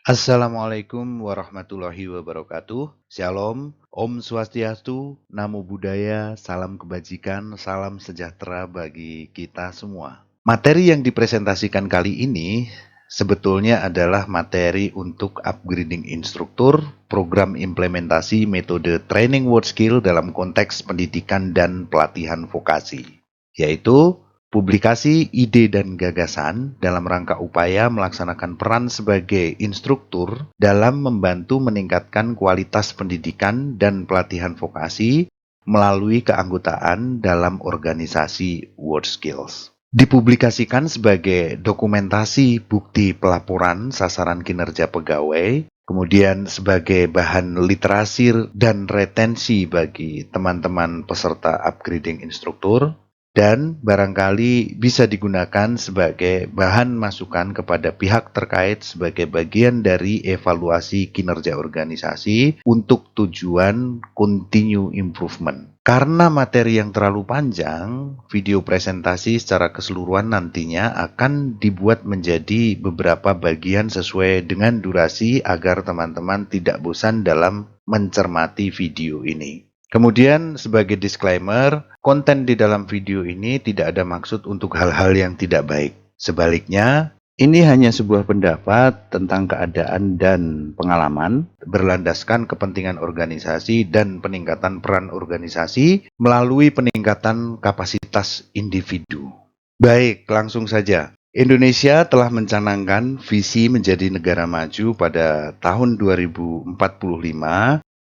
Assalamualaikum warahmatullahi wabarakatuh. Shalom, Om Swastiastu, Namo Buddhaya, salam kebajikan, salam sejahtera bagi kita semua. Materi yang dipresentasikan kali ini sebetulnya adalah materi untuk upgrading instruktur, program implementasi metode training word skill dalam konteks pendidikan dan pelatihan vokasi, yaitu publikasi ide dan gagasan dalam rangka upaya melaksanakan peran sebagai instruktur dalam membantu meningkatkan kualitas pendidikan dan pelatihan vokasi melalui keanggotaan dalam organisasi WordSkills. Dipublikasikan sebagai dokumentasi bukti pelaporan sasaran kinerja pegawai, kemudian sebagai bahan literasi dan retensi bagi teman-teman peserta upgrading instruktur, dan barangkali bisa digunakan sebagai bahan masukan kepada pihak terkait sebagai bagian dari evaluasi kinerja organisasi untuk tujuan continue improvement. Karena materi yang terlalu panjang, video presentasi secara keseluruhan nantinya akan dibuat menjadi beberapa bagian sesuai dengan durasi agar teman-teman tidak bosan dalam mencermati video ini. Kemudian sebagai disclaimer, konten di dalam video ini tidak ada maksud untuk hal-hal yang tidak baik. Sebaliknya, ini hanya sebuah pendapat tentang keadaan dan pengalaman berlandaskan kepentingan organisasi dan peningkatan peran organisasi melalui peningkatan kapasitas individu. Baik, langsung saja. Indonesia telah mencanangkan visi menjadi negara maju pada tahun 2045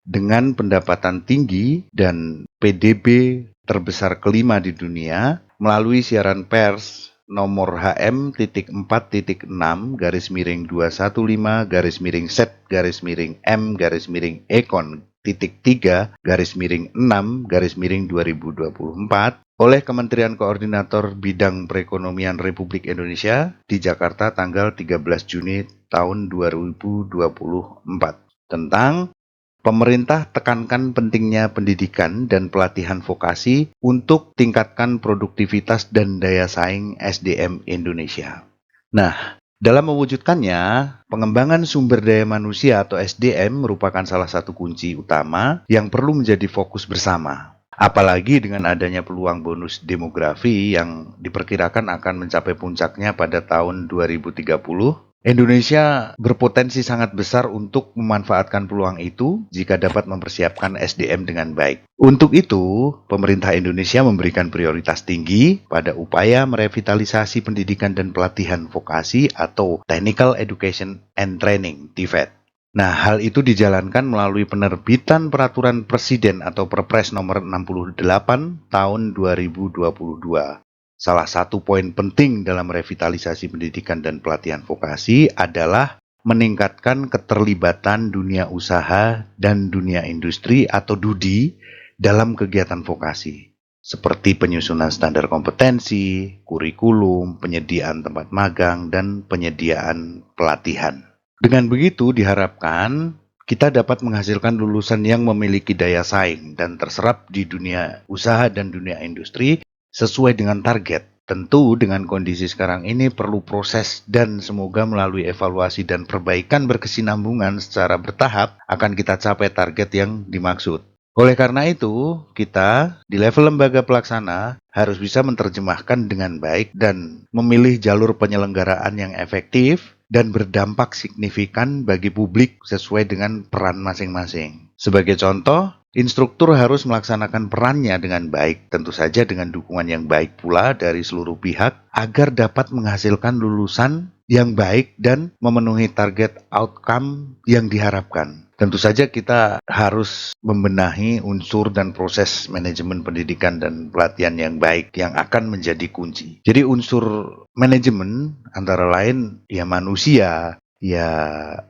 dengan pendapatan tinggi dan PDB terbesar kelima di dunia melalui siaran pers nomor HM.4.6/M-7-Ekon-3/6/2024 oleh Kementerian Koordinator Bidang Perekonomian Republik Indonesia di Jakarta tanggal 13 Juni tahun 2024 tentang pemerintah tekankan pentingnya pendidikan dan pelatihan vokasi untuk tingkatkan produktivitas dan daya saing SDM Indonesia. Nah, dalam mewujudkannya, pengembangan sumber daya manusia atau SDM merupakan salah satu kunci utama yang perlu menjadi fokus bersama. Apalagi dengan adanya peluang bonus demografi yang diperkirakan akan mencapai puncaknya pada tahun 2030, Indonesia berpotensi sangat besar untuk memanfaatkan peluang itu jika dapat mempersiapkan SDM dengan baik. Untuk itu, pemerintah Indonesia memberikan prioritas tinggi pada upaya merevitalisasi pendidikan dan pelatihan vokasi atau Technical Education and Training (TVET). Nah, hal itu dijalankan melalui penerbitan Peraturan Presiden atau Perpres nomor 68 tahun 2022. Salah satu poin penting dalam revitalisasi pendidikan dan pelatihan vokasi adalah meningkatkan keterlibatan dunia usaha dan dunia industri atau DUDI dalam kegiatan vokasi, seperti penyusunan standar kompetensi, kurikulum, penyediaan tempat magang, dan penyediaan pelatihan. Dengan begitu diharapkan kita dapat menghasilkan lulusan yang memiliki daya saing dan terserap di dunia usaha dan dunia industri sesuai dengan target. Tentu dengan kondisi sekarang ini perlu proses dan semoga melalui evaluasi dan perbaikan berkesinambungan secara bertahap akan kita capai target yang dimaksud. Oleh karena itu, kita di level lembaga pelaksana harus bisa menerjemahkan dengan baik dan memilih jalur penyelenggaraan yang efektif dan berdampak signifikan bagi publik sesuai dengan peran masing-masing. Sebagai contoh, instruktur harus melaksanakan perannya dengan baik, tentu saja dengan dukungan yang baik pula dari seluruh pihak agar dapat menghasilkan lulusan yang baik dan memenuhi target outcome yang diharapkan. Tentu saja kita harus membenahi unsur dan proses manajemen pendidikan dan pelatihan yang baik yang akan menjadi kunci. Jadi unsur manajemen antara lain ya manusia, ya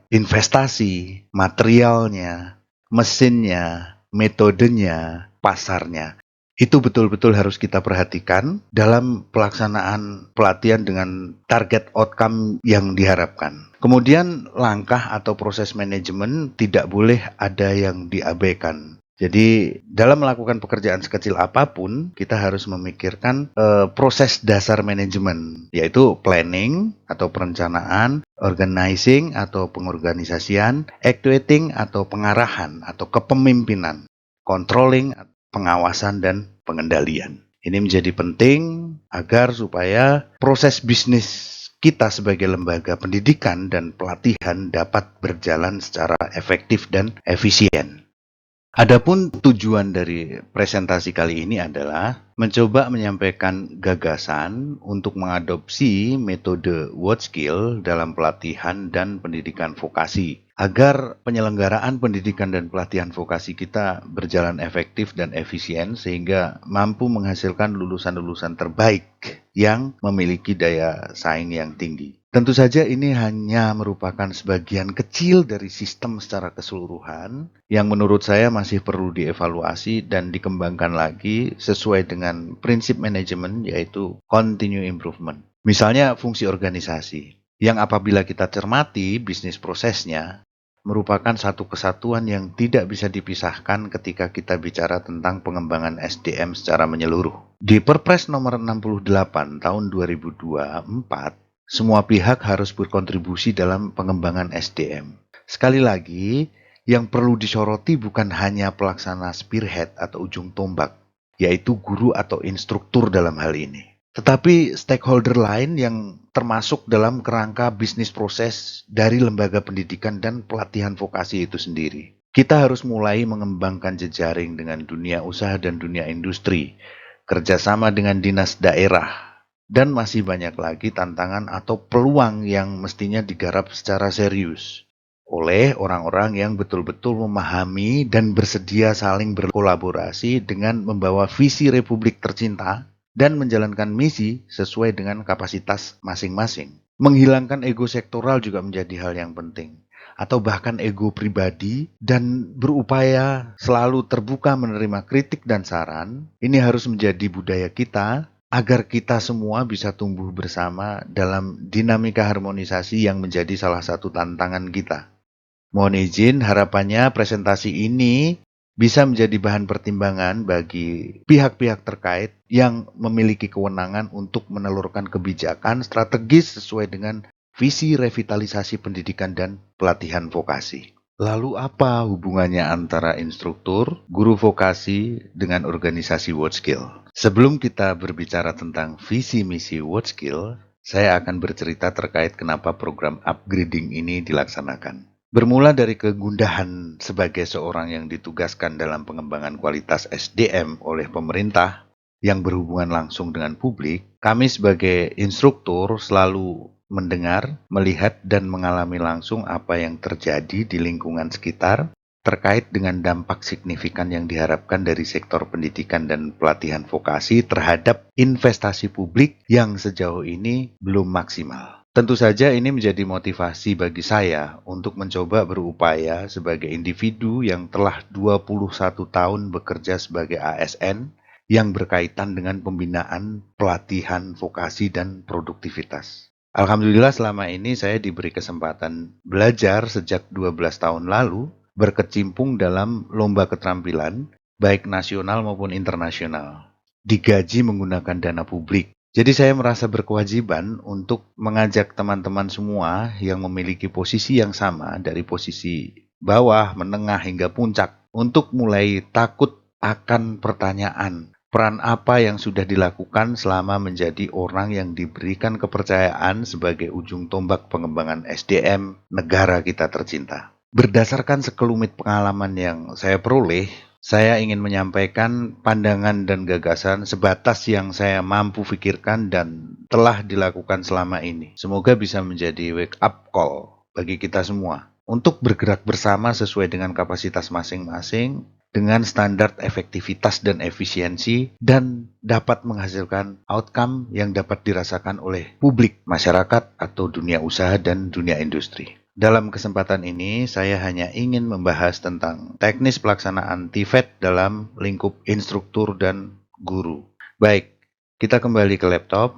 investasi, materialnya, mesinnya, metodenya, pasarnya. Itu betul-betul harus kita perhatikan dalam pelaksanaan pelatihan dengan target outcome yang diharapkan. Kemudian langkah atau proses manajemen tidak boleh ada yang diabaikan. Jadi dalam melakukan pekerjaan sekecil apapun, kita harus memikirkan proses dasar manajemen, yaitu planning atau perencanaan, organizing atau pengorganisasian, actuating atau pengarahan atau kepemimpinan, controlling, pengawasan dan pengendalian. Ini menjadi penting agar supaya proses bisnis kita sebagai lembaga pendidikan dan pelatihan dapat berjalan secara efektif dan efisien. Adapun tujuan dari presentasi kali ini adalah mencoba menyampaikan gagasan untuk mengadopsi metode WordSkill dalam pelatihan dan pendidikan vokasi, agar penyelenggaraan pendidikan dan pelatihan vokasi kita berjalan efektif dan efisien sehingga mampu menghasilkan lulusan-lulusan terbaik yang memiliki daya saing yang tinggi. Tentu saja ini hanya merupakan sebagian kecil dari sistem secara keseluruhan yang menurut saya masih perlu dievaluasi dan dikembangkan lagi sesuai dengan prinsip manajemen, yaitu continue improvement. Misalnya fungsi organisasi, yang apabila kita cermati bisnis prosesnya merupakan satu kesatuan yang tidak bisa dipisahkan ketika kita bicara tentang pengembangan SDM secara menyeluruh. Di Perpres nomor 68 tahun 2024, semua pihak harus berkontribusi dalam pengembangan SDM. Sekali lagi, yang perlu disoroti bukan hanya pelaksana spearhead atau ujung tombak, yaitu guru atau instruktur dalam hal ini, tetapi stakeholder lain yang termasuk dalam kerangka bisnis proses dari lembaga pendidikan dan pelatihan vokasi itu sendiri. Kita harus mulai mengembangkan jejaring dengan dunia usaha dan dunia industri, kerjasama dengan dinas daerah, dan masih banyak lagi tantangan atau peluang yang mestinya digarap secara serius oleh orang-orang yang betul-betul memahami dan bersedia saling berkolaborasi dengan membawa visi Republik tercinta dan menjalankan misi sesuai dengan kapasitas masing-masing. Menghilangkan ego sektoral juga menjadi hal yang penting, atau bahkan ego pribadi, dan berupaya selalu terbuka menerima kritik dan saran. Ini harus menjadi budaya kita agar kita semua bisa tumbuh bersama dalam dinamika harmonisasi yang menjadi salah satu tantangan kita. Mohon izin, harapannya presentasi ini bisa menjadi bahan pertimbangan bagi pihak-pihak terkait yang memiliki kewenangan untuk menelurkan kebijakan strategis sesuai dengan visi revitalisasi pendidikan dan pelatihan vokasi. Lalu apa hubungannya antara instruktur, guru vokasi dengan organisasi WordSkill? Sebelum kita berbicara tentang visi misi WordSkill, saya akan bercerita terkait kenapa program upgrading ini dilaksanakan. Bermula dari kegundahan sebagai seorang yang ditugaskan dalam pengembangan kualitas SDM oleh pemerintah yang berhubungan langsung dengan publik, kami sebagai instruktur selalu mendengar, melihat, dan mengalami langsung apa yang terjadi di lingkungan sekitar terkait dengan dampak signifikan yang diharapkan dari sektor pendidikan dan pelatihan vokasi terhadap investasi publik yang sejauh ini belum maksimal. Tentu saja ini menjadi motivasi bagi saya untuk mencoba berupaya sebagai individu yang telah 21 tahun bekerja sebagai ASN yang berkaitan dengan pembinaan, pelatihan, vokasi, dan produktivitas. Alhamdulillah selama ini saya diberi kesempatan belajar sejak 12 tahun lalu, berkecimpung dalam lomba keterampilan, baik nasional maupun internasional, digaji menggunakan dana publik. Jadi saya merasa berkewajiban untuk mengajak teman-teman semua yang memiliki posisi yang sama dari posisi bawah, menengah, hingga puncak untuk mulai takut akan pertanyaan. Peran apa yang sudah dilakukan selama menjadi orang yang diberikan kepercayaan sebagai ujung tombak pengembangan SDM negara kita tercinta. Berdasarkan sekelumit pengalaman yang saya peroleh, saya ingin menyampaikan pandangan dan gagasan sebatas yang saya mampu pikirkan dan telah dilakukan selama ini. Semoga bisa menjadi wake up call bagi kita semua untuk bergerak bersama sesuai dengan kapasitas masing-masing, dengan standar efektivitas dan efisiensi, dan dapat menghasilkan outcome yang dapat dirasakan oleh publik, masyarakat, atau dunia usaha dan dunia industri. Dalam kesempatan ini, saya hanya ingin membahas tentang teknis pelaksanaan TVET dalam lingkup instruktur dan guru. Baik, kita kembali ke laptop.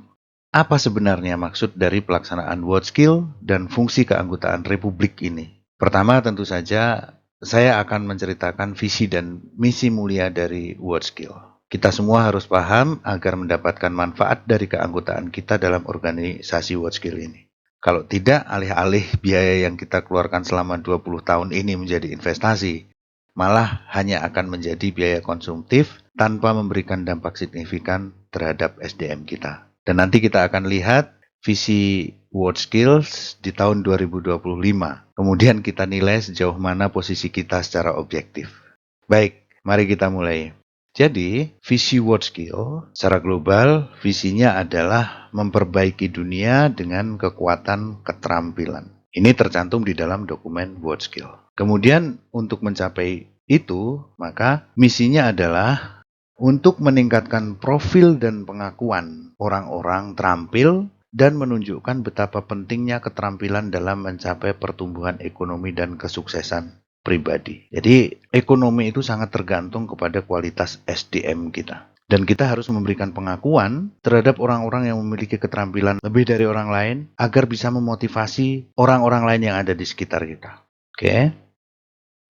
Apa sebenarnya maksud dari pelaksanaan WordSkill dan fungsi keanggotaan Republik ini? Pertama, tentu saja saya akan menceritakan visi dan misi mulia dari WordSkill. Kita semua harus paham agar mendapatkan manfaat dari keanggotaan kita dalam organisasi WordSkill ini. Kalau tidak, alih-alih biaya yang kita keluarkan selama 20 tahun ini menjadi investasi, malah hanya akan menjadi biaya konsumtif tanpa memberikan dampak signifikan terhadap SDM kita. Dan nanti kita akan lihat visi WordSkills di tahun 2025. Kemudian kita nilai sejauh mana posisi kita secara objektif. Baik, mari kita mulai. Jadi, visi WordSkill secara global, visinya adalah memperbaiki dunia dengan kekuatan keterampilan. Ini tercantum di dalam dokumen WordSkill. Kemudian, untuk mencapai itu, maka misinya adalah untuk meningkatkan profil dan pengakuan orang-orang terampil dan menunjukkan betapa pentingnya keterampilan dalam mencapai pertumbuhan ekonomi dan kesuksesan pribadi. Jadi, ekonomi itu sangat tergantung kepada kualitas SDM kita. Dan kita harus memberikan pengakuan terhadap orang-orang yang memiliki keterampilan lebih dari orang lain agar bisa memotivasi orang-orang lain yang ada di sekitar kita. Oke?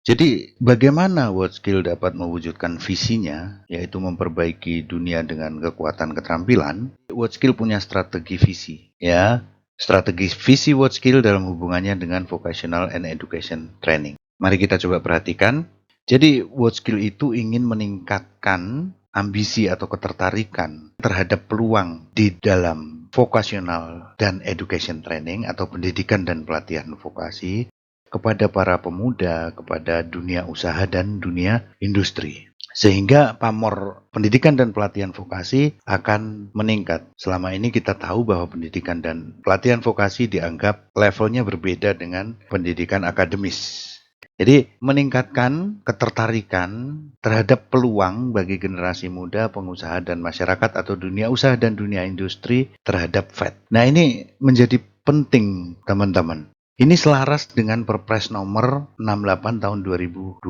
Jadi, bagaimana WordSkill dapat mewujudkan visinya, yaitu memperbaiki dunia dengan kekuatan keterampilan? WordSkill punya strategi visi, ya. Strategi visi WordSkill dalam hubungannya dengan vocational and education training. Mari kita coba perhatikan. Jadi, WordSkill itu ingin meningkatkan ambisi atau ketertarikan terhadap peluang di dalam vocational dan education training atau pendidikan dan pelatihan vokasi kepada para pemuda, kepada dunia usaha dan dunia industri. Sehingga pamor pendidikan dan pelatihan vokasi akan meningkat. Selama ini kita tahu bahwa pendidikan dan pelatihan vokasi dianggap levelnya berbeda dengan pendidikan akademis. Jadi meningkatkan ketertarikan terhadap peluang bagi generasi muda, pengusaha dan masyarakat atau dunia usaha dan dunia industri terhadap FED. Nah, ini menjadi penting, teman-teman. Ini selaras dengan Perpres nomor 68 tahun 2022.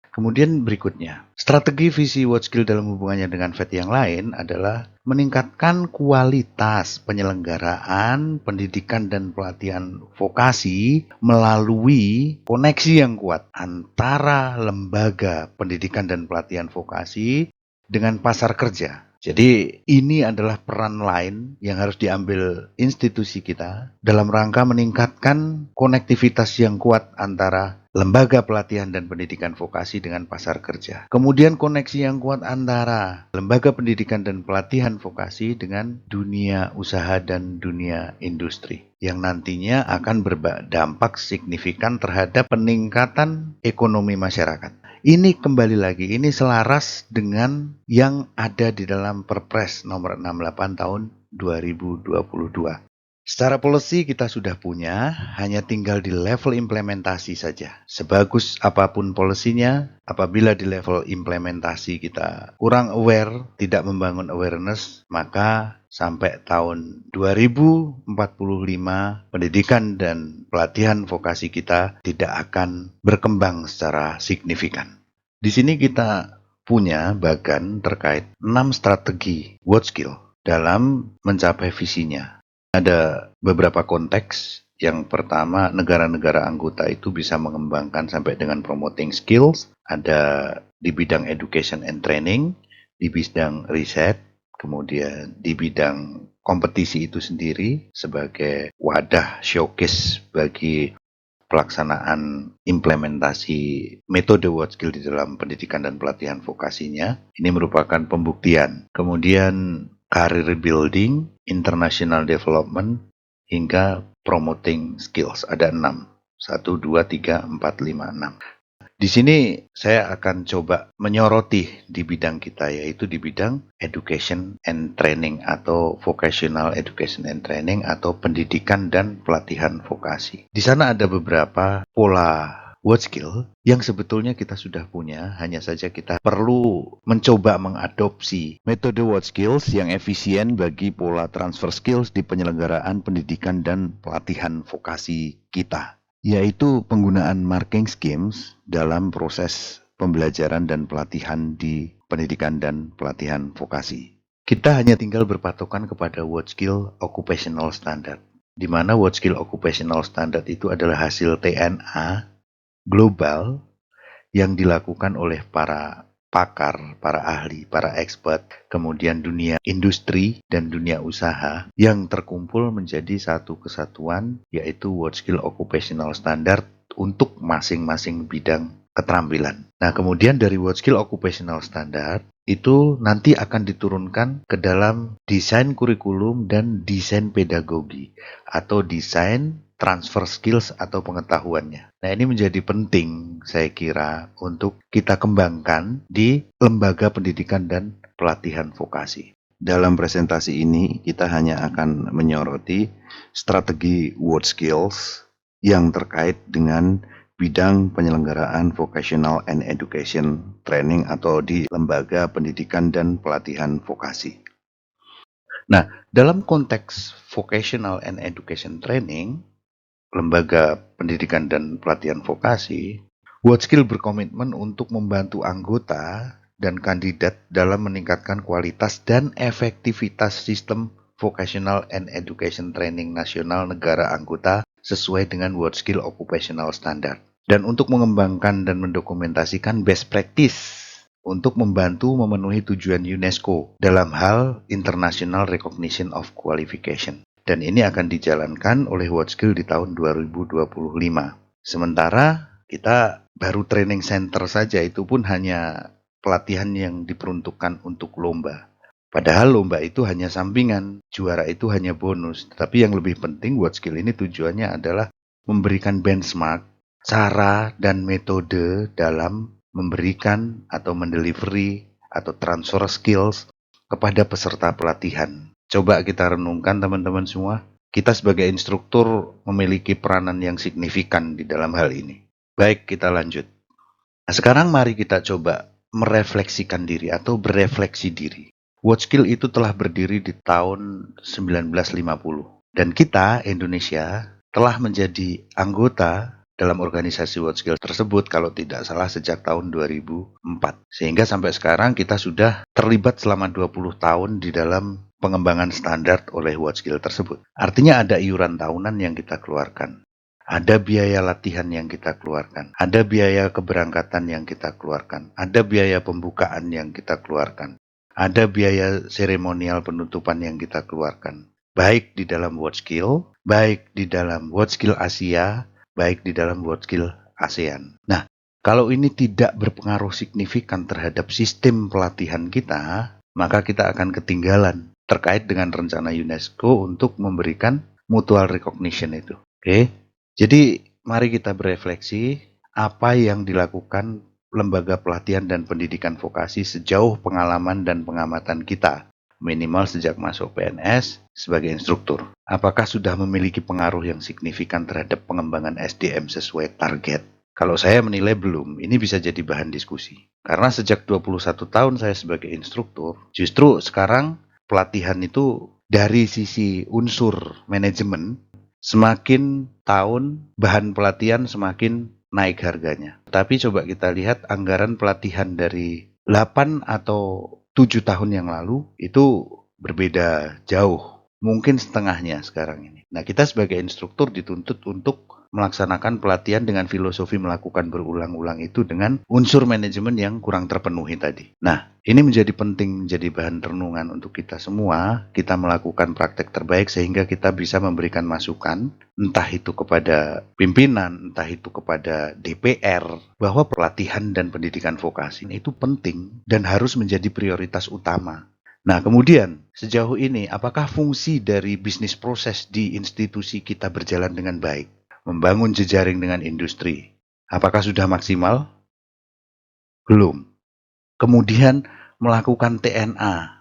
Kemudian berikutnya, strategi visi WordSkill dalam hubungannya dengan FED yang lain adalah meningkatkan kualitas penyelenggaraan pendidikan dan pelatihan vokasi melalui koneksi yang kuat antara lembaga pendidikan dan pelatihan vokasi dengan pasar kerja. Jadi ini adalah peran lain yang harus diambil institusi kita dalam rangka meningkatkan konektivitas yang kuat antara lembaga pelatihan dan pendidikan vokasi dengan pasar kerja. Kemudian koneksi yang kuat antara lembaga pendidikan dan pelatihan vokasi dengan dunia usaha dan dunia industri yang nantinya akan berdampak signifikan terhadap peningkatan ekonomi masyarakat. Ini kembali lagi, ini selaras dengan yang ada di dalam Perpres nomor 68 tahun 2022. Secara policy kita sudah punya, hanya tinggal di level implementasi saja. Sebagus apapun polisinya, apabila di level implementasi kita kurang aware, tidak membangun awareness, maka sampai tahun 2045 pendidikan dan pelatihan vokasi kita tidak akan berkembang secara signifikan. Di sini kita punya bagan terkait 6 strategi WordSkill dalam mencapai visinya. Ada beberapa konteks. Yang pertama, negara-negara anggota itu bisa mengembangkan sampai dengan promoting skills. Ada di bidang education and training, di bidang riset, kemudian di bidang kompetisi itu sendiri sebagai wadah showcase bagi pelaksanaan implementasi metode WordSkill di dalam pendidikan dan pelatihan vokasinya. Ini merupakan pembuktian. Kemudian career building, international development, hingga promoting skills. Ada 6. 1, 2, 3, 4, 5, 6. Di sini saya akan coba menyoroti di bidang kita, yaitu di bidang education and training atau vocational education and training atau pendidikan dan pelatihan vokasi. Di sana ada beberapa pola WordSkill yang sebetulnya kita sudah punya, hanya saja kita perlu mencoba mengadopsi metode WordSkills yang efisien bagi pola transfer skills di penyelenggaraan pendidikan dan pelatihan vokasi kita, yaitu penggunaan marking schemes dalam proses pembelajaran dan pelatihan di pendidikan dan pelatihan vokasi. Kita hanya tinggal berpatokan kepada WordSkill Occupational Standard, di mana WordSkill Occupational Standard itu adalah hasil TNA global yang dilakukan oleh para pakar, para ahli, para expert, kemudian dunia industri dan dunia usaha yang terkumpul menjadi satu kesatuan, yaitu World Skill Occupational Standard untuk masing-masing bidang keterampilan. Nah, kemudian dari World Skill Occupational Standard itu nanti akan diturunkan ke dalam desain kurikulum dan desain pedagogi atau desain transfer skills atau pengetahuannya. Nah, ini menjadi penting saya kira untuk kita kembangkan di lembaga pendidikan dan pelatihan vokasi. Dalam presentasi ini kita hanya akan menyoroti strategi World Skills yang terkait dengan bidang penyelenggaraan vocational and education training atau di lembaga pendidikan dan pelatihan vokasi. Nah, dalam konteks vocational and education training, lembaga pendidikan dan pelatihan vokasi, WorldSkill berkomitmen untuk membantu anggota dan kandidat dalam meningkatkan kualitas dan efektivitas sistem vocational and education training nasional negara anggota sesuai dengan WorldSkill Occupational Standard. Dan untuk mengembangkan dan mendokumentasikan best practice untuk membantu memenuhi tujuan UNESCO dalam hal International Recognition of Qualification. Dan ini akan dijalankan oleh WorldSkill di tahun 2025. Sementara kita baru training center saja, itu pun hanya pelatihan yang diperuntukkan untuk lomba. Padahal lomba itu hanya sampingan, juara itu hanya bonus. Tetapi yang lebih penting WorldSkill ini tujuannya adalah memberikan benchmark, cara dan metode dalam memberikan atau mendelivery atau transfer skills kepada peserta pelatihan. Coba kita renungkan teman-teman semua, kita sebagai instruktur memiliki peranan yang signifikan di dalam hal ini. Baik, kita lanjut. Nah, sekarang mari kita coba merefleksikan diri atau berefleksi diri. WorldSkill itu telah berdiri di tahun 1950 dan kita, Indonesia, telah menjadi anggota dalam organisasi WorldSkill tersebut kalau tidak salah sejak tahun 2004. Sehingga sampai sekarang kita sudah terlibat selama 20 tahun di dalam pengembangan standar oleh WorldSkill tersebut. Artinya ada iuran tahunan yang kita keluarkan. Ada biaya latihan yang kita keluarkan, ada biaya keberangkatan yang kita keluarkan, ada biaya pembukaan yang kita keluarkan, ada biaya seremonial penutupan yang kita keluarkan. Baik di dalam WorldSkill, baik di dalam WorldSkill Asia, baik di dalam WorldSkill ASEAN. Nah, kalau ini tidak berpengaruh signifikan terhadap sistem pelatihan kita, maka kita akan ketinggalan terkait dengan rencana UNESCO untuk memberikan mutual recognition itu. Oke? Jadi, mari kita berefleksi apa yang dilakukan lembaga pelatihan dan pendidikan vokasi sejauh pengalaman dan pengamatan kita, minimal sejak masuk PNS sebagai instruktur. Apakah sudah memiliki pengaruh yang signifikan terhadap pengembangan SDM sesuai target? Kalau saya menilai belum, ini bisa jadi bahan diskusi. Karena sejak 21 tahun saya sebagai instruktur, justru sekarang pelatihan itu dari sisi unsur manajemen, semakin tahun bahan pelatihan semakin naik harganya. Tapi coba kita lihat anggaran pelatihan dari 8 atau 7 tahun yang lalu itu berbeda jauh. Mungkin setengahnya sekarang ini. Nah, kita sebagai instruktur dituntut untuk melaksanakan pelatihan dengan filosofi melakukan berulang-ulang itu dengan unsur manajemen yang kurang terpenuhi tadi. Nah, ini menjadi penting, menjadi bahan renungan untuk kita semua. Kita melakukan praktek terbaik sehingga kita bisa memberikan masukan, entah itu kepada pimpinan, entah itu kepada DPR, bahwa pelatihan dan pendidikan vokasi itu penting dan harus menjadi prioritas utama. Nah, kemudian sejauh ini apakah fungsi dari bisnis proses di institusi kita berjalan dengan baik? Membangun jejaring dengan industri. Apakah sudah maksimal? Belum. Kemudian melakukan TNA.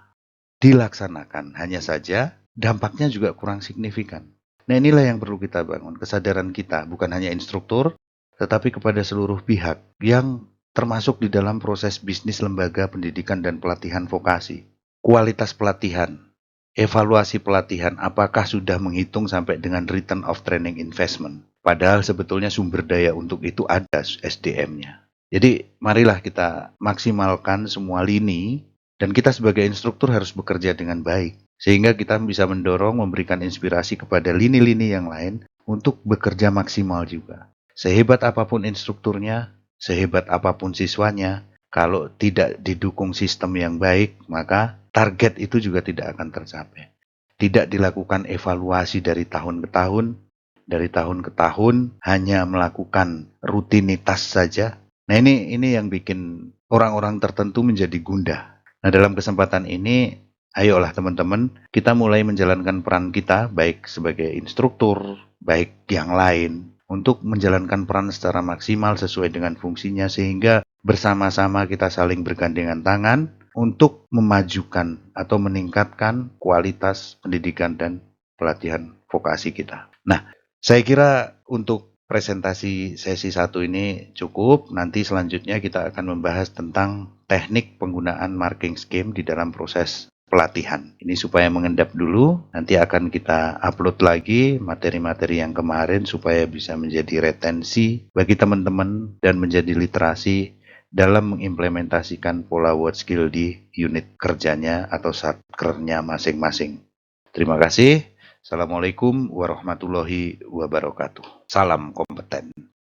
Dilaksanakan. Hanya saja dampaknya juga kurang signifikan. Nah, inilah yang perlu kita bangun. Kesadaran kita, bukan hanya instruktur, tetapi kepada seluruh pihak yang termasuk di dalam proses bisnis lembaga pendidikan dan pelatihan vokasi. Kualitas pelatihan. Evaluasi pelatihan, apakah sudah menghitung sampai dengan return of training investment? Padahal sebetulnya sumber daya untuk itu ada SDM-nya. Jadi marilah kita maksimalkan semua lini dan kita sebagai instruktur harus bekerja dengan baik. Sehingga kita bisa mendorong, memberikan inspirasi kepada lini-lini yang lain untuk bekerja maksimal juga. Sehebat apapun instrukturnya, sehebat apapun siswanya, kalau tidak didukung sistem yang baik, maka target itu juga tidak akan tercapai. Tidak dilakukan evaluasi dari tahun ke tahun, hanya melakukan rutinitas saja. Nah, ini yang bikin orang-orang tertentu menjadi gundah. Nah, dalam kesempatan ini, ayolah teman-teman, kita mulai menjalankan peran kita, baik sebagai instruktur, baik yang lain, untuk menjalankan peran secara maksimal sesuai dengan fungsinya, sehingga bersama-sama kita saling bergandengan tangan untuk memajukan atau meningkatkan kualitas pendidikan dan pelatihan vokasi kita. Nah, saya kira untuk presentasi sesi 1 ini cukup. Nanti selanjutnya kita akan membahas tentang teknik penggunaan marking scheme di dalam proses pelatihan. Ini supaya mengendap dulu, nanti akan kita upload lagi materi-materi yang kemarin supaya bisa menjadi retensi bagi teman-teman dan menjadi literasi dalam mengimplementasikan pola word skill di unit kerjanya atau satkernya masing-masing. Terima kasih. Assalamualaikum warahmatullahi wabarakatuh. Salam kompeten.